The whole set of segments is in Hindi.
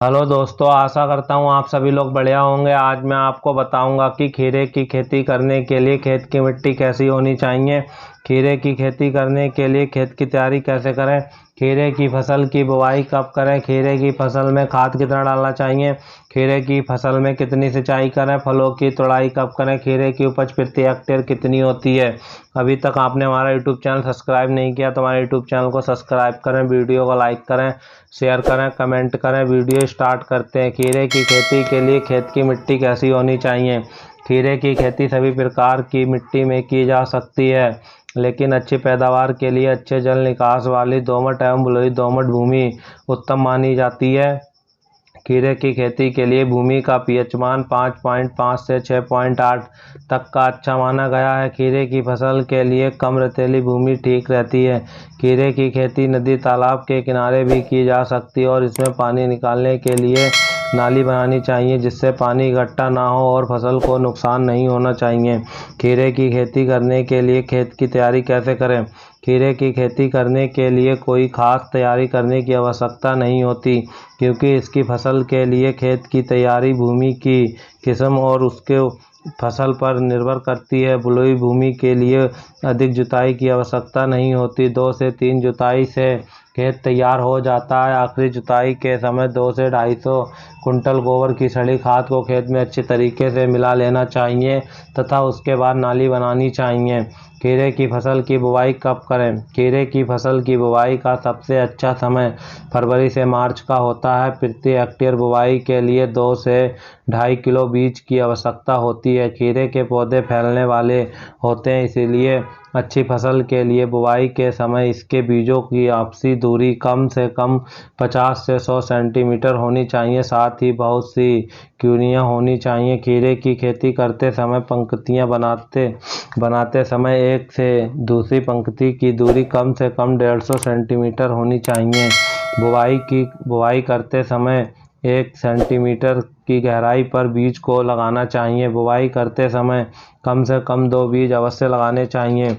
हेलो दोस्तों, आशा करता हूँ आप सभी लोग बढ़िया होंगे। आज मैं आपको बताऊंगा कि खीरे की खेती करने के लिए खेत की मिट्टी कैसी होनी चाहिए। खीरे की खेती करने के लिए खेत की तैयारी कैसे करें, खीरे की फसल की बुवाई कब करें, खीरे की फसल में खाद कितना डालना चाहिए, खीरे की फसल में कितनी सिंचाई करें, फलों की तुड़ाई कब करें, खीरे की उपज प्रति हेक्टेयर कितनी होती है। अभी तक आपने हमारा यूट्यूब चैनल सब्सक्राइब नहीं किया तो हमारे यूट्यूब चैनल को सब्सक्राइब करें, वीडियो को लाइक करें, शेयर करें, कमेंट करें। वीडियो स्टार्ट करते हैं। खीरे की खेती के लिए खेत की मिट्टी कैसी होनी चाहिए। खीरे की खेती सभी प्रकार की मिट्टी में की जा सकती है, लेकिन अच्छी पैदावार के लिए अच्छे जल निकास वाली दोमट एवं बलुई दोमट भूमि उत्तम मानी जाती है। खीरे की खेती के लिए भूमि का पीएच मान 5.5 से 6.8 तक का अच्छा माना गया है। खीरे की फसल के लिए कम रेतीली भूमि ठीक रहती है। खीरे की खेती नदी तालाब के किनारे भी की जा सकती है और इसमें पानी निकालने के लिए नाली बनानी चाहिए, जिससे पानी इकट्ठा ना हो और फसल को नुकसान नहीं होना चाहिए। खीरे की खेती करने के लिए खेत की तैयारी कैसे करें। खीरे की खेती करने के लिए कोई खास तैयारी करने की आवश्यकता नहीं होती, क्योंकि इसकी फसल के लिए खेत की तैयारी भूमि की किस्म और उसके फसल पर निर्भर करती है। बलुई भूमि के लिए अधिक जुताई की आवश्यकता नहीं होती। 2 से 3 जुताई से खेत तैयार हो जाता है। आखिरी जुताई के समय 2 से 250 कुंटल गोबर की सड़ी खाद को खेत में अच्छे तरीके से मिला लेना चाहिए तथा उसके बाद नाली बनानी चाहिए। खीरे की फसल की बुवाई कब करें। खीरे की फसल की बुवाई का सबसे अच्छा समय फरवरी से मार्च का होता है। प्रति हेक्टेयर बुवाई के लिए 2 से 2.5 किलो बीज की आवश्यकता होती है। खीरे के पौधे फैलने वाले होते हैं, इसीलिए अच्छी फसल के लिए बुवाई के समय इसके बीजों की आपसी दूरी कम से कम 50 से 100 सेंटीमीटर होनी चाहिए। साथ ही बहुत सी क्यारियां होनी चाहिए। खीरे की खेती करते समय पंक्तियां बनाते समय एक से दूसरी पंक्ति की दूरी कम से कम 150 सेंटीमीटर होनी चाहिए। बुवाई करते समय 1 सेंटीमीटर की गहराई पर बीज को लगाना चाहिए। बुवाई करते समय कम से कम 2 बीज अवश्य लगाने चाहिए।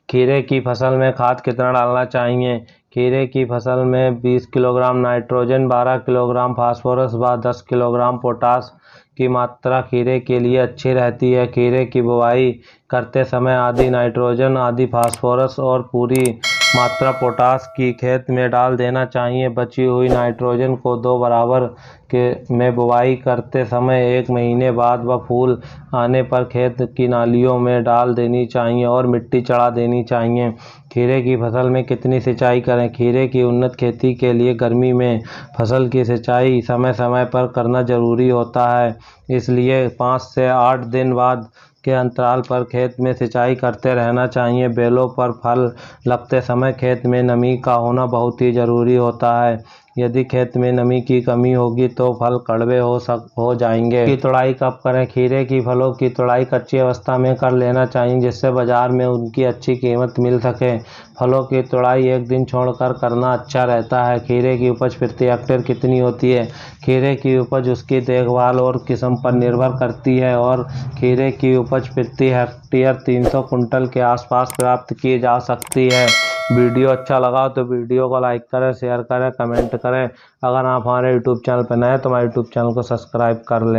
खीरे की फसल में खाद कितना डालना चाहिए। खीरे की फसल में 20 किलोग्राम नाइट्रोजन, 12 किलोग्राम फास्फोरस व 10 किलोग्राम पोटास की मात्रा खीरे के लिए अच्छी रहती है। खीरे की बुवाई करते समय आधी नाइट्रोजन, आधी फास्फोरस और पूरी मात्रा पोटास की खेत में डाल देना चाहिए। बची हुई नाइट्रोजन को 2 बराबर के में बुवाई करते समय 1 महीने बाद व फूल आने पर खेत की नालियों में डाल देनी चाहिए और मिट्टी चढ़ा देनी चाहिए। खीरे की फसल में कितनी सिंचाई करें। खीरे की उन्नत खेती के लिए गर्मी में फसल की सिंचाई समय समय पर करना जरूरी होता है, इसलिए 5 से 8 दिन बाद के अंतराल पर खेत में सिंचाई करते रहना चाहिए। बेलों पर फल लगते समय खेत में नमी का होना बहुत ही ज़रूरी होता है। यदि खेत में नमी की कमी होगी तो फल कड़वे हो जाएंगे। की तुड़ाई कब करें। खीरे की फलों की तुड़ाई कच्ची अवस्था में कर लेना चाहिए, जिससे बाजार में उनकी अच्छी कीमत मिल सके। फलों की तुड़ाई 1 दिन छोड़कर करना अच्छा रहता है। खीरे की उपज प्रति हेक्टेयर कितनी होती है। खीरे की उपज उसकी देखभाल और किस्म पर निर्भर करती है और खीरे की उपज प्रति हेक्टेयर 300 कुंटल के आसपास प्राप्त की जा सकती है। वीडियो अच्छा लगा तो वीडियो को लाइक करें, शेयर करें, कमेंट करें। अगर आप हमारे यूट्यूब चैनल पर नए हैं तो हमारे यूट्यूब चैनल को सब्सक्राइब कर लें।